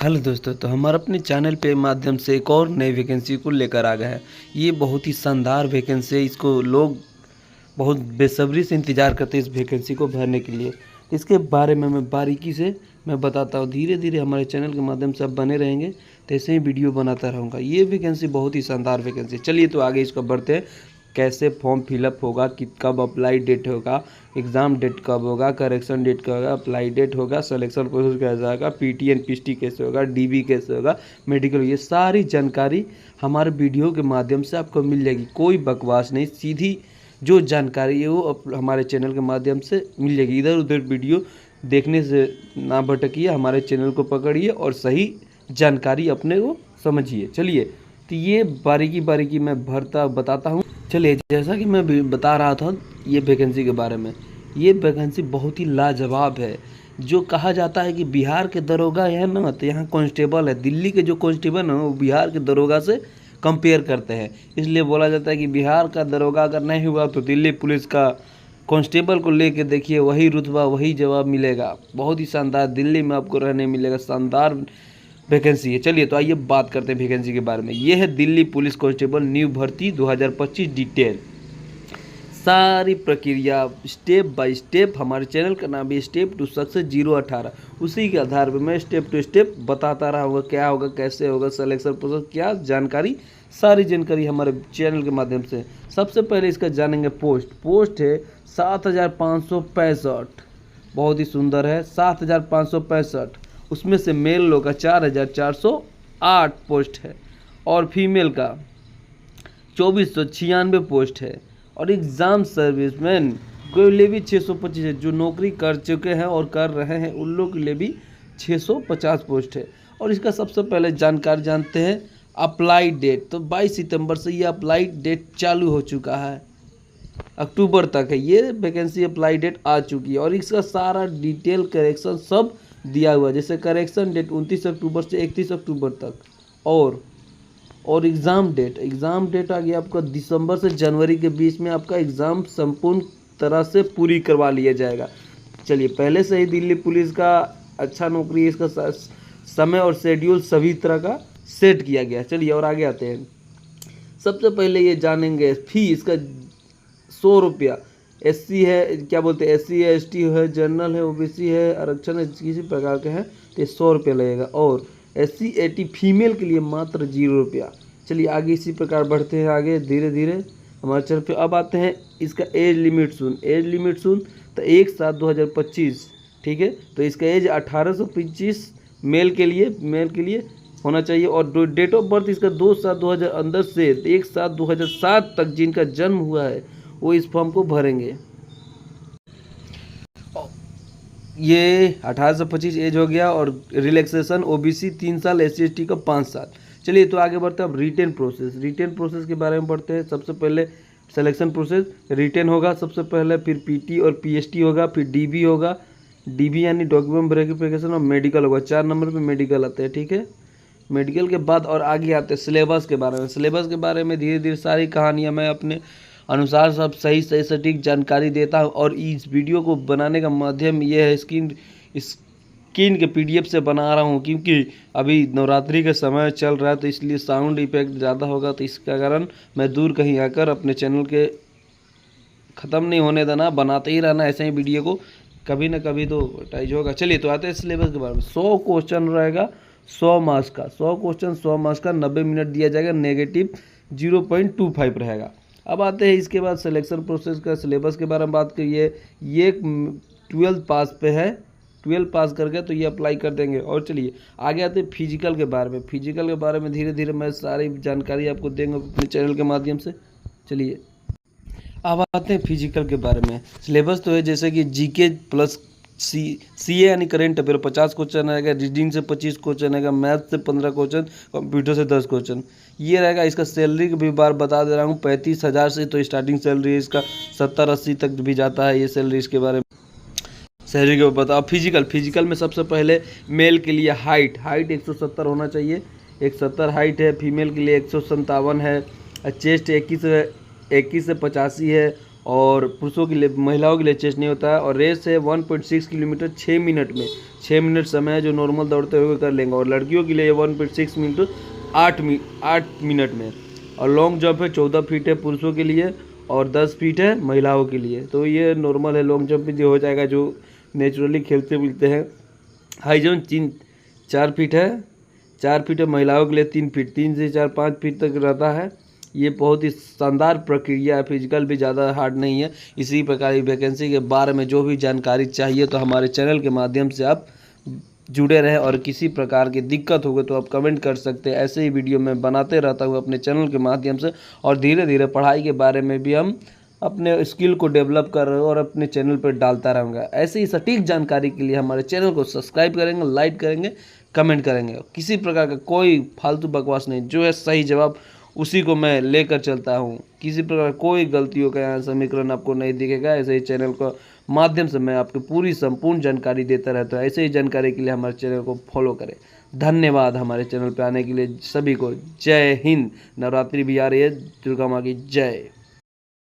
Hello दोस्तों, तो हमारे अपने चैनल पे माध्यम से एक और नई वैकेंसी को लेकर आ गए हैं। ये बहुत ही शानदार वैकेंसी है। इसको लोग बहुत बेसब्री से इंतज़ार करते हैं इस वैकेंसी को भरने के लिए। इसके बारे में मैं बारीकी से बताता हूँ। धीरे धीरे हमारे चैनल के माध्यम से आप बने रहेंगे तो ऐसे ही वीडियो बनाता रहूँगा। ये वैकेंसी बहुत ही शानदार वैकेंसी। चलिए तो आगे इसको बढ़ते हैं। कैसे फॉर्म फिलअप होगा, कि कब अप्लाई डेट होगा, एग्ज़ाम डेट कब होगा, करेक्शन डेट कब होगा, अप्लाई डेट होगा, सिलेक्शन प्रोसेस कैसा होगा, पीटी एंड पीएसटी कैसे होगा, डीबी कैसे होगा, मेडिकल, ये सारी जानकारी हमारे वीडियो के माध्यम से आपको मिल जाएगी। कोई बकवास नहीं, सीधी जो जानकारी है वो हमारे चैनल के माध्यम से मिल जाएगी। इधर उधर वीडियो देखने से ना भटकिए, हमारे चैनल को पकड़िए और सही जानकारी अपने को समझिए। चलिए तो ये बारीकी मैं बताता हूँ। चलिए, जैसा कि मैं बता रहा था ये वैकेंसी के बारे में, ये वैकेंसी बहुत ही लाजवाब है। जो कहा जाता है कि बिहार के दरोगा है ना, तो यहाँ कांस्टेबल है। दिल्ली के जो कांस्टेबल है वो बिहार के दरोगा से कंपेयर करते हैं। इसलिए बोला जाता है कि बिहार का दरोगा अगर नहीं हुआ तो दिल्ली पुलिस का कांस्टेबल को लेके देखिए, वही रुतबा वही जवाब मिलेगा। बहुत ही शानदार दिल्ली में आपको रहने मिलेगा। शानदार वैकेंसी है। चलिए तो आइए बात करते हैं वैकेंसी के बारे में। ये है दिल्ली पुलिस कांस्टेबल न्यू भर्ती 2025 डिटेल। सारी प्रक्रिया स्टेप बाय स्टेप, हमारे चैनल का नाम भी स्टेप टू सक्सेस 018, उसी के आधार पर मैं स्टेप टू स्टेप बताता रहा होगा। क्या होगा, कैसे होगा, सिलेक्शन प्रोसेस, क्या जानकारी, सारी जानकारी हमारे चैनल के माध्यम से। सबसे पहले इसका जानेंगे पोस्ट है 7565। बहुत ही सुंदर है, 7565। उसमें से मेल लोग का 4408 पोस्ट है और फीमेल का 2496 पोस्ट है। और एग्ज़ाम सर्विसमैन के लिए भी 625 है। जो नौकरी कर चुके हैं और कर रहे हैं उन लोग के लिए भी 650 पोस्ट है। और इसका सबसे पहले जानकारी जानते हैं अप्लाई डेट। तो 22 सितंबर से ये अप्लाई डेट चालू हो चुका है, अक्टूबर तक है ये वैकेंसी। अप्लाई डेट आ चुकी है और इसका सारा डिटेल करेक्शन सब दिया हुआ है। जैसे करेक्शन डेट 29 अक्टूबर से 31 अक्टूबर तक। और एग्ज़ाम डेट आ गया आपका दिसंबर से जनवरी के बीच में आपका एग्ज़ाम संपूर्ण तरह से पूरी करवा लिया जाएगा। चलिए, पहले से ही दिल्ली पुलिस का अच्छा नौकरी है। इसका समय और शेड्यूल सभी तरह का सेट किया गया। चलिए और आगे आते हैं। सबसे पहले ये जानेंगे फी इसका 100 रुपया। एससी है, क्या बोलते हैं, एससी है, एसटी है, जनरल है, ओबीसी है, आरक्षण है, किसी प्रकार के हैं तो 100 रुपया लगेगा। और एससी एटी फीमेल के लिए मात्र 0 रुपया। चलिए आगे इसी प्रकार बढ़ते हैं आगे धीरे धीरे हमारे चैनल पे। अब आते हैं इसका एज लिमिट सुन तो 1/7/2025, ठीक है। तो इसका एज 18 से 25 मेल के लिए होना चाहिए। और डेट ऑफ बर्थ इसका 2/7/2000 अंदर से 1/7/2007 तक जिनका जन्म हुआ है वो इस फॉर्म को भरेंगे। ये 18 से 25 एज हो गया। और रिलैक्सेशन ओबीसी 3 साल, एससी एसटी का 5 साल। चलिए तो आगे बढ़ते हैं। अब रिटेन प्रोसेस के बारे में पढ़ते हैं। सबसे पहले सिलेक्शन प्रोसेस रिटेन होगा सबसे पहले, फिर पीटी और पीएसटी होगा, फिर डीबी होगा। डीबी यानी डॉक्यूमेंट वेरिफिकेशन, और मेडिकल होगा। 4 नंबर पे मेडिकल आते हैं, ठीक है। मेडिकल के बाद और आगे आते हैं सिलेबस के बारे में धीरे धीरे सारी कहानियाँ मैं अपने अनुसार सब सही सटीक जानकारी देता हूँ। और इस वीडियो को बनाने का माध्यम ये है, स्क्रीन के पीडीएफ से बना रहा हूँ, क्योंकि अभी नवरात्रि का समय चल रहा है तो इसलिए साउंड इफेक्ट ज़्यादा होगा। तो इसका कारण मैं दूर कहीं आकर अपने चैनल के ख़त्म नहीं होने देना, बनाते ही रहना ऐसे ही वीडियो को, कभी ना कभी तो टाइज होगा। चलिए तो आते हैं सिलेबस के बारे में। 100 क्वेश्चन रहेगा, 100 मार्क्स का। 100 क्वेश्चन 100 मार्क्स का, 90 मिनट दिया जाएगा। नेगेटिव 0.25 रहेगा। अब आते हैं इसके बाद सिलेक्शन प्रोसेस का सिलेबस के बारे में बात करिए। ये 12th पास पे है, 12 पास कर गए तो ये अप्लाई कर देंगे। और चलिए आगे आते हैं फिजिकल के बारे में धीरे धीरे मैं सारी जानकारी आपको देंगे अपने चैनल के माध्यम से। चलिए अब आते हैं फिजिकल के बारे में। सिलेबस तो है जैसे कि जीके प्लस सीए यानी करंट अफेयर 50 क्वेश्चन आएगा, रीडिंग से 25 क्वेश्चन आएगा, मैथ से 15 क्वेश्चन, कंप्यूटर से 10 क्वेश्चन ये रहेगा। इसका सैलरी भी बार बता दे रहा हूँ, 35,000 से तो स्टार्टिंग सैलरी है इसका, 70-80 तक भी जाता है ये सैलरी। इसके बारे में सैलरी के बताओ। फिजिकल में सबसे पहले मेल के लिए हाइट 170 होना चाहिए, 170 हाइट है। फीमेल के लिए 157 है। चेस्ट 21 से 85 है। और पुरुषों के लिए, महिलाओं के लिए चेस्ट नहीं होता है। और रेस है 1.6 किलोमीटर 6 मिनट में, 6 मिनट समय है जो नॉर्मल दौड़ते हुए कर लेंगे। और लड़कियों के लिए 1.6 मिनट 8 मिनट में। और लॉन्ग जंप है 14 फीट है पुरुषों के लिए और 10 फीट है महिलाओं के लिए। तो ये नॉर्मल है, लॉन्ग जंप भी हो जाएगा जो नेचुरली खेलते मिलते हैं। हाई जंप 4 फीट है, 4 फीट है महिलाओं के लिए, 3 फीट, 3 से 4 5 फीट तक रहता है। ये बहुत ही शानदार प्रक्रिया है, फिजिकल भी ज़्यादा हार्ड नहीं है। इसी प्रकार की वैकेंसी के बारे में जो भी जानकारी चाहिए तो हमारे चैनल के माध्यम से आप जुड़े रहें। और किसी प्रकार की दिक्कत होगी तो आप कमेंट कर सकते हैं। ऐसे ही वीडियो मैं बनाते रहता हूँ अपने चैनल के माध्यम से। और धीरे धीरे पढ़ाई के बारे में भी हम अपने स्किल को डेवलप कर रहे हैं और अपने चैनल पर डालता रहूँगा। ऐसे ही सटीक जानकारी के लिए हमारे चैनल को सब्सक्राइब करेंगे, लाइक करेंगे, कमेंट करेंगे। किसी प्रकार का कोई फालतू बकवास नहीं, जो है सही जवाब उसी को मैं लेकर चलता हूँ। किसी प्रकार कोई गलतियों का यहाँ समीकरण आपको नहीं दिखेगा। ऐसे ही चैनल को माध्यम से मैं आपको पूरी संपूर्ण जानकारी देता रहता हूँ। ऐसे ही जानकारी के लिए हमारे चैनल को फॉलो करें। धन्यवाद हमारे चैनल पे आने के लिए सभी को। जय हिंद। नवरात्रि भी आ रही है, दुर्गा माँ की जय।